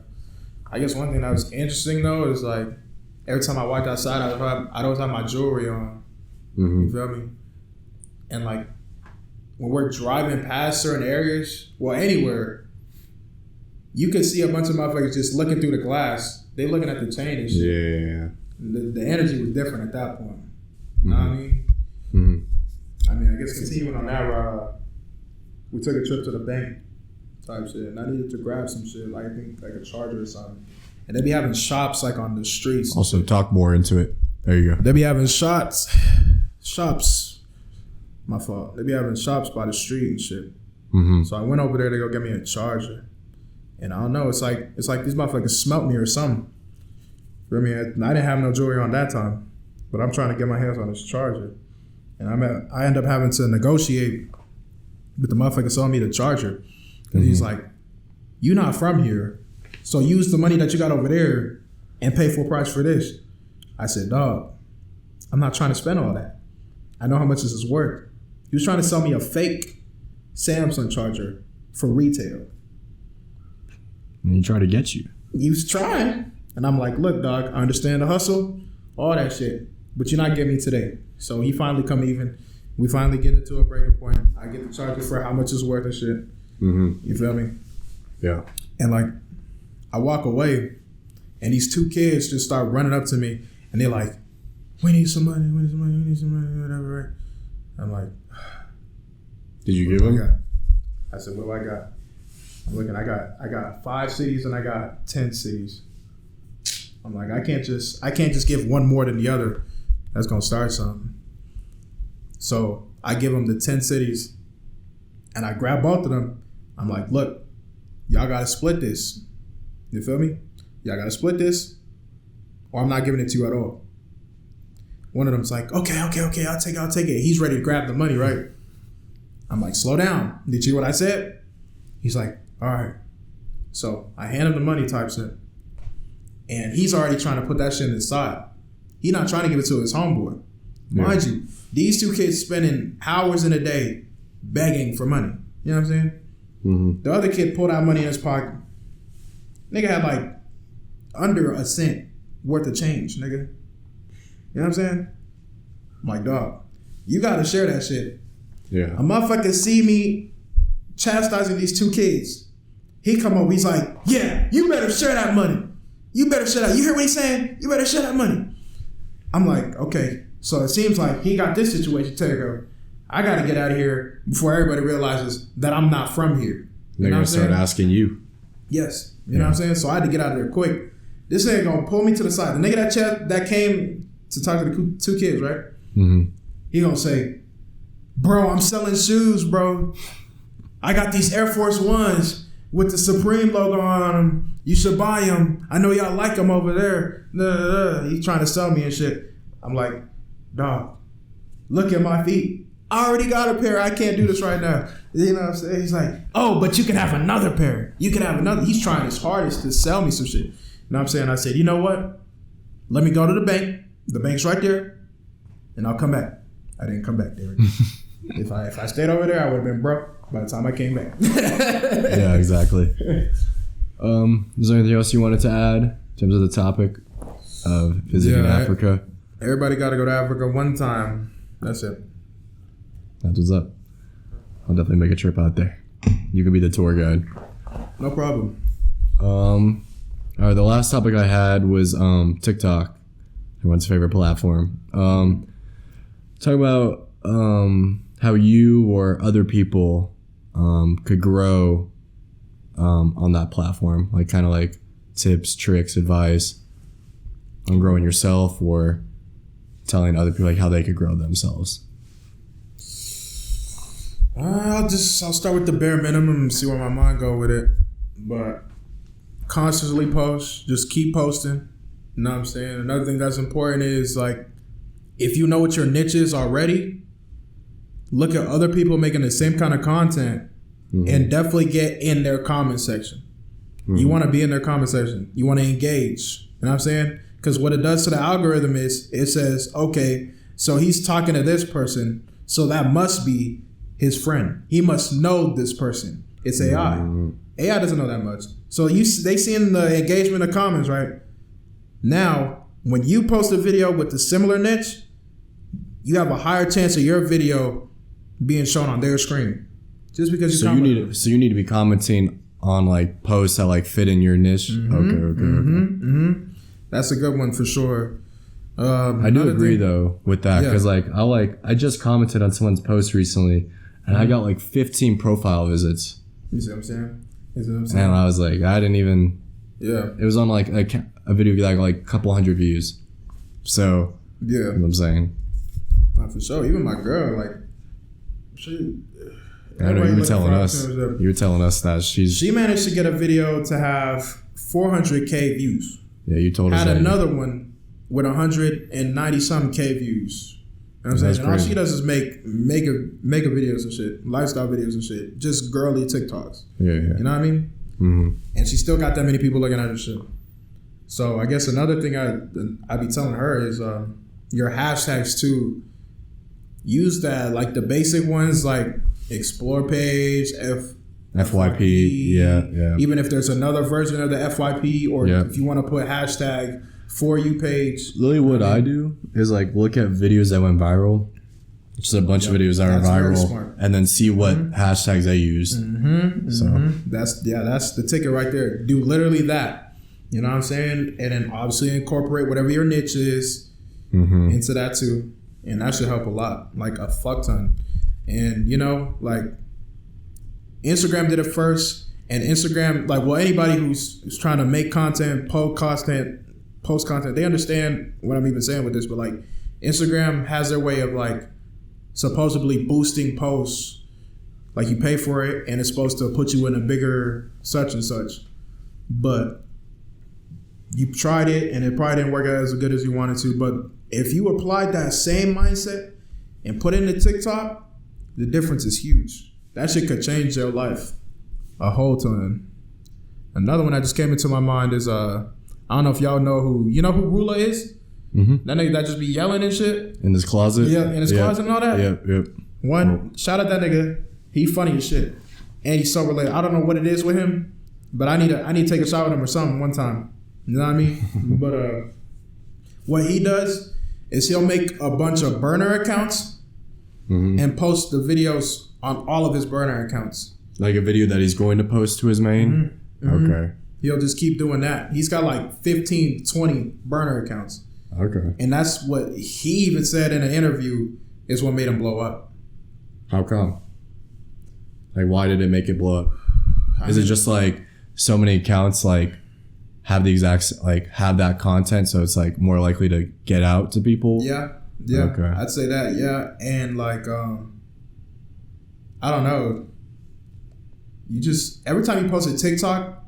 I guess one thing that was interesting, though, is, like, every time I walked outside, I'd always have my jewelry on. You feel me? And, like, when we're driving past certain areas, well, anywhere, you could see a bunch of motherfuckers just looking through the glass. They looking at the chain and shit. Yeah. The energy was different at that point. You know what I mean? I mean, I guess continuing on that, we took a trip to the bank type shit, and I needed to grab some shit, like I think like a charger or something. And they be having shops like on the streets. Also, talk more into it. There you go. They be having shops. My fault. They be having shops by the street and shit. So I went over there to go get me a charger. And I don't know, it's like these motherfuckers smelt me or something. I mean, I didn't have no jewelry on that time, but I'm trying to get my hands on this charger. And I end up having to negotiate with the motherfucker selling me the charger. Because he's like, you not from here, so use the money that you got over there and pay full price for this. I said, dog, I'm not trying to spend all that. I know how much this is worth. He was trying to sell me a fake Samsung charger for retail. And he tried to get you. He was trying. And I'm like, look, dog, I understand the hustle, all that shit, but you're not getting me today. So he finally come even. We finally get it to a breaking point. I get the charger for how much it's worth and shit. You feel me? Yeah. And like, I walk away, and these two kids just start running up to me, and they're like, we need some money, whatever, right? I'm like, did you give them? I said, what do I got? I'm looking, I got 5 cities and I got 10 cities. I'm like, I can't just give one more than the other. That's gonna start something. So I give them the 10 cities, and I grab both of them. I'm like, look, y'all gotta split this. You feel me? Y'all gotta split this, or I'm not giving it to you at all. one of them's like, okay, I'll take it. He's ready to grab the money, right? I'm like, slow down. Did you hear what I said? He's like, all right. So I hand him the money type shit. And he's already trying to put that shit in his side. He's not trying to give it to his homeboy. Mind you, these two kids spending hours in a day begging for money. You know what I'm saying? Mm-hmm. The other kid pulled out money in his pocket. Nigga had like under a cent worth of change, nigga. You know what I'm saying? I'm like, dog, you gotta share that shit. Yeah. A motherfucker see me chastising these two kids. He come over, he's like, yeah, you better share that money. You better share that. You hear what he's saying? You better share that money. I'm like, okay. So it seems like he got this situation taken care. I gotta get out of here before everybody realizes that I'm not from here. They're gonna start asking you. Yes. You know what I'm saying? So I had to get out of there quick. This nigga gonna pull me to the side. The nigga that came to talk to the two kids, right? Mm-hmm. He gonna say, bro, I'm selling shoes, bro. I got these Air Force Ones with the Supreme logo on them. You should buy them. I know y'all like them over there. He's trying to sell me and shit. I'm like, dog, look at my feet. I already got a pair. I can't do this right now. You know what I'm saying? He's like, oh, but you can have another pair. You can have another. He's trying his hardest to sell me some shit. You know what I'm saying? I said, you know what? Let me go to the bank. The bank's right there. And I'll come back. I didn't come back there. If I stayed over there, I would have been broke by the time I came back. Yeah, exactly. Is there anything else you wanted to add in terms of the topic of visiting Africa? Everybody got to go to Africa one time. That's it. That's what's up. I'll definitely make a trip out there. You can be the tour guide. No problem. All right, the last topic I had was TikTok, everyone's favorite platform. Talk about how you or other people could grow on that platform, like kind of like tips, tricks, advice on growing yourself or telling other people like how they could grow themselves. I'll start with the bare minimum and see where my mind go with it. But constantly post, just keep posting. You know what I'm saying? Another thing that's important is like, if you know what your niche is already, look at other people making the same kind of content and definitely get in their comment section. You want to be in their comment section. You want to engage. You know what I'm saying? Because what it does to the algorithm is it says, okay, so he's talking to this person, so that must be his friend. He must know this person. It's AI. AI doesn't know that much. So they see in the engagement of comments, right? Now, when you post a video with a similar niche, you have a higher chance of your video being shown on their screen. Just because you need to be commenting on like posts that like fit in your niche. Okay. That's a good one for sure. I do agree though with that because I just commented on someone's post recently and I got like 15 profile visits. You see what I'm saying? And I was like, I didn't even. Yeah. It was on like a video that got like a couple hundred views. So yeah, you know what I'm saying. For sure. Even my girl, like, she. I know you were telling us. You were telling us that she managed to get a video to have 400K views. Yeah, you told us. Had another one with 190 some K views. You know what I'm saying? And all she does is make videos and shit, lifestyle videos and shit, just girly TikToks. Yeah. You know what I mean? Mm-hmm. And she still got that many people looking at her shit. So I guess another thing I'd be telling her is your hashtags too. Use that, like the basic ones, like explore page, FYP, yeah. Even if there's another version of the FYP, or if you want to put hashtag For You page. Literally, what I do is like look at videos that went viral, just a bunch of videos that are viral, and then see what hashtags they use. So that's the ticket right there. Do literally that. You know what I'm saying? And then obviously incorporate whatever your niche is into that too. And that should help a lot, like a fuck ton. And, you know, like Instagram did it first. And Instagram, like, well, anybody who's trying to make content, post content, they understand what I'm even saying with this. But, like, Instagram has their way of, like, supposedly boosting posts. Like, you pay for it, and it's supposed to put you in a bigger such and such. But You tried it and it probably didn't work out as good as you wanted to. But if you applied that same mindset and put it into TikTok, the difference is huge. That shit could change your life a whole ton. Another one that just came into my mind is I don't know if y'all know who Rula is. Mm-hmm. That nigga that just be yelling and shit in his closet. Yeah, in his closet and all that. Yep. Shout out that nigga. He funny as shit, and he's so related. I don't know what it is with him, but I need to take a shot with him or something one time. You know what I mean? But what he does is he'll make a bunch of burner accounts and post the videos on all of his burner accounts. Like a video that he's going to post to his main? Okay. He'll just keep doing that. He's got like 15, 20 burner accounts. Okay. And that's what he even said in an interview is what made him blow up. How come? Like, why did it make it blow up? Is it just like so many accounts like have the exact like have that content, so it's like more likely to get out to people? Yeah. Okay. I'd say that. Yeah, and like I don't know. You just every time you post a TikTok,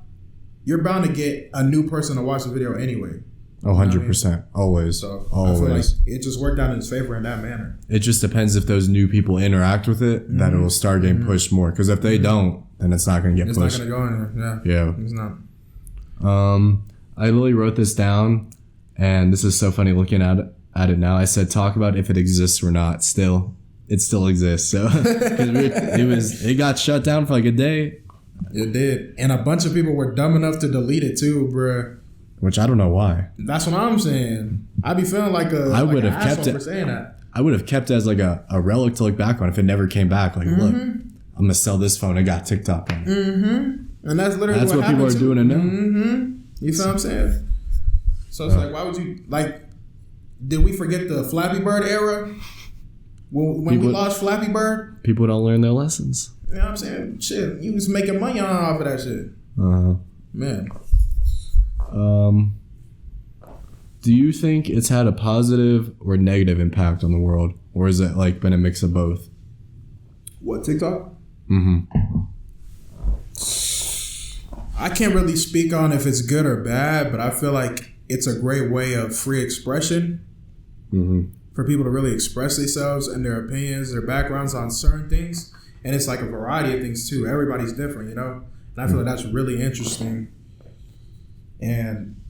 you're bound to get a new person to watch the video anyway. Oh, 100%. Always. So always. I feel like it just worked out in his favor in that manner. It just depends if those new people interact with it, that it will start getting pushed more. Because if they don't, then it's not going to get pushed. It's not going to go in there. Yeah. It's not. I literally wrote this down, and this is so funny looking at it now. I said, talk about if it exists or not. Still, it still exists. So it got shut down for like a day. It did. And a bunch of people were dumb enough to delete it too, bruh. Which I don't know why. That's what I'm saying. I'd be feeling like I would have kept it for saying that. I would have kept it as like a relic to look back on if it never came back. Like, look, I'm gonna sell this phone. I got TikTok on it. And that's literally what people are doing it now. You feel what I'm saying? So it's like, why would you like? Did we forget the Flappy Bird era? When we lost Flappy Bird, people don't learn their lessons. You know what I'm saying? Shit, you was making money off of that shit. Man. Do you think it's had a positive or negative impact on the world, or is it like been a mix of both? What, TikTok? I can't really speak on if it's good or bad, but I feel like it's a great way of free expression for people to really express themselves and their opinions, their backgrounds on certain things. And it's like a variety of things too. Everybody's different, you know? And I feel like that's really interesting. And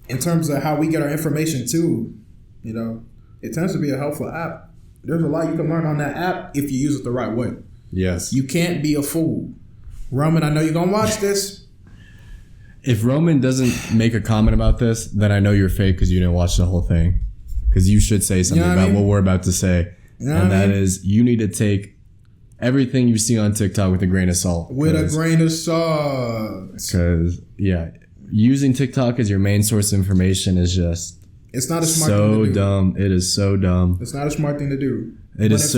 in terms of how we get our information too, you know, it tends to be a helpful app. There's a lot you can learn on that app if you use it the right way. Yes. You can't be a fool. Roman, I know you're going to watch this. If Roman doesn't make a comment about this, then I know you're fake because you didn't watch the whole thing. Because you should say something about what we're about to say. And that is, you need to take everything you see on TikTok with a grain of salt. With a grain of salt. Because, using TikTok as your main source of information is just... It's not a smart thing to do. So dumb. It is so dumb. It's not a smart thing to do. It's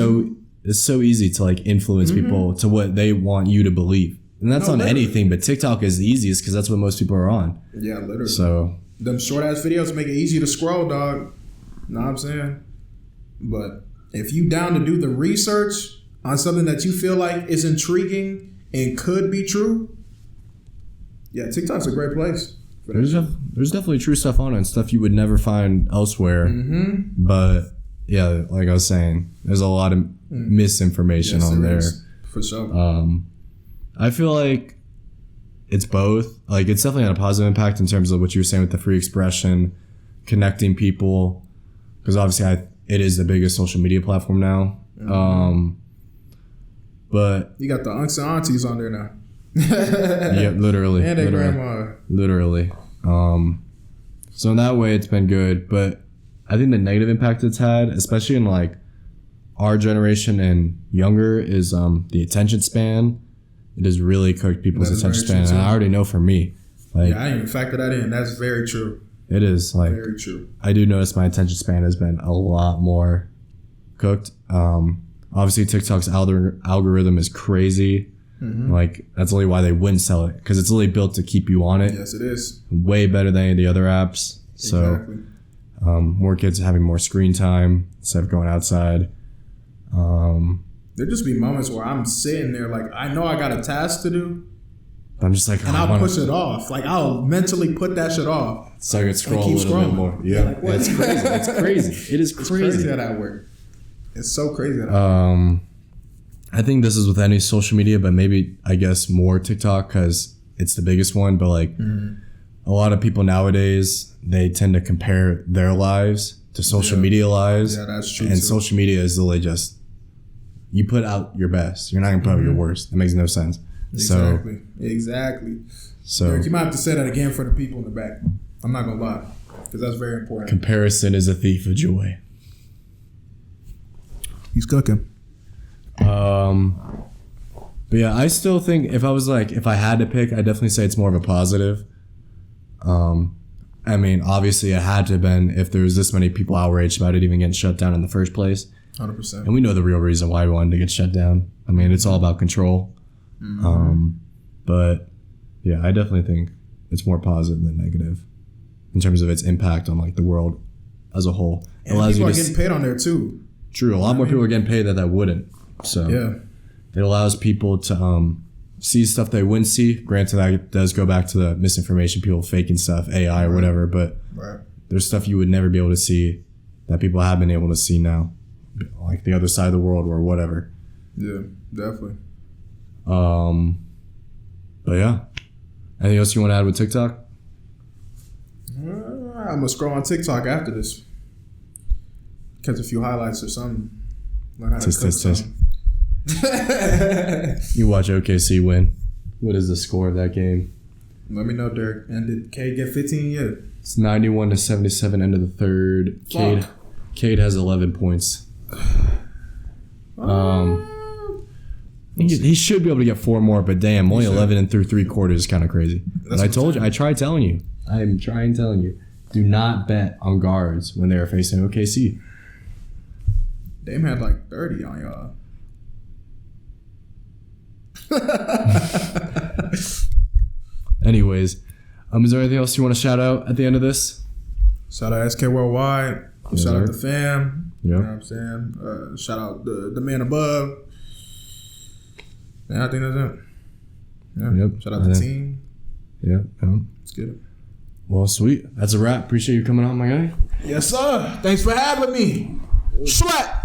so easy to like influence people to what they want you to believe. And that's on anything, but TikTok is the easiest because that's what most people are on. Yeah, literally. So them short ass videos make it easy to scroll, dog. Know what I'm saying? But if you down to do the research on something that you feel like is intriguing and could be true, yeah, TikTok's a great place. There's definitely true stuff on it and stuff you would never find elsewhere. But yeah, like I was saying, there's a lot of misinformation on there. For sure. I feel like it's both. Like, it's definitely had a positive impact in terms of what you were saying with the free expression, connecting people, because obviously it is the biggest social media platform now. But you got the unks and aunties on there now. Yeah, literally. And their grandma. Literally. So in that way, it's been good. But I think the negative impact it's had, especially in like our generation and younger, is the attention span. It has really cooked people's attention span. And I already know for me. Like, I didn't even factor that in. That's very true. It is like very true. I do notice my attention span has been a lot more cooked. Obviously, TikTok's algorithm is crazy. Like, that's only why they wouldn't sell it, because it's really built to keep you on it. Yes, it is. Way better than any of the other apps. So, exactly. More kids having more screen time instead of going outside. There just be moments where I'm sitting there like, I know I got a task to do, I'm just like, and I'll push it off. Like I'll mentally put that shit off. So I could scroll a little bit more. Yeah, like, it's crazy. It's crazy. It is crazy. It's crazy how that works. It's so crazy how that works. I think this is with any social media, but maybe I guess more TikTok because it's the biggest one. But like a lot of people nowadays, they tend to compare their lives to social media lives. Yeah, that's true. And social media is literally just you put out your best. You're not gonna put out your worst. That makes no sense. Exactly. So Derek, you might have to say that again for the people in the back. I'm not gonna lie, because that's very important. Comparison is a thief of joy. He's cooking. But yeah, I still think if I had to pick, I'd definitely say it's more of a positive. I mean, obviously it had to have been if there was this many people outraged about it even getting shut down in the first place. 100%. And we know the real reason why we wanted to get shut down. I mean, it's all about control. But yeah, I definitely think it's more positive than negative in terms of its impact on like the world as a whole. And people are getting paid on there too. True. A lot more people are getting paid that wouldn't. So yeah, it allows people to see stuff they wouldn't see. Granted, that does go back to the misinformation, people faking stuff, AI or whatever, but there's stuff you would never be able to see that people have been able to see now, like the other side of the world or whatever. Yeah, definitely. But yeah, anything else you want to add with TikTok? I'm gonna scroll on TikTok after this, catch a few highlights or something. Learn how to cook something. You watch OKC win. What is the score of that game? Let me know, Dirk. And did Cade get 15 yet? It's 91-77 end of the third. Cade has 11 points. He should be able to get 4 more, but damn, only 11 and through 3 quarters is kind of crazy. But I told you, I tried telling you. I'm trying telling you. Do not bet on guards when they are facing OKC. Dame had like 30 on y'all. Anyways, is there anything else you want to shout out at the end of this? Shout out SK Worldwide. Yes, shout sir. out the fam. Yep. You know what I'm saying? Shout out the man above. Yeah, I think that's it. Yeah. Yep. Shout out the team. Yep. Let's get it. Well, sweet. That's a wrap. Appreciate you coming on, my guy. Yes, sir. Thanks for having me. Sweat.